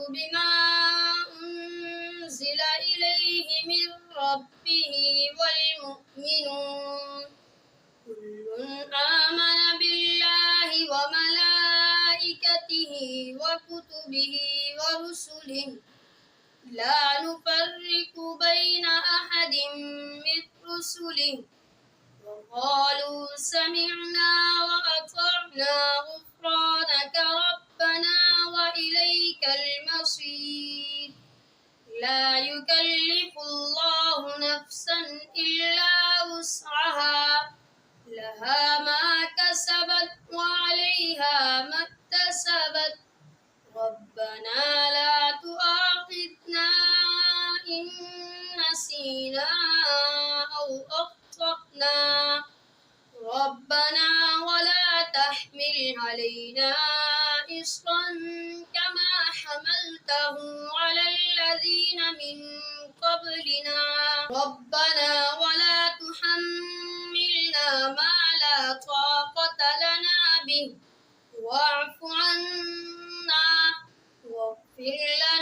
بما أنزل إليه من ربه والمؤمنون كل آمن بالله وملائكته وكتبه ورسله لا نفرق بين أحد من رسله وقالوا سمعنا وأطعنا غفرانك ربنا وإليك المصير لا يكلف الله نفسا إلا وسعها لها ما كسبت وعليها ما اكتسبت ربنا لا تؤاخذنا إن نسينا أو أخطأنا ربنا ولا تحمل علينا إصرا كما حملته على الذين من قبلنا ربنا ولا تحملنا ما لا طاقة لنا به واعف عنا واغفر لنا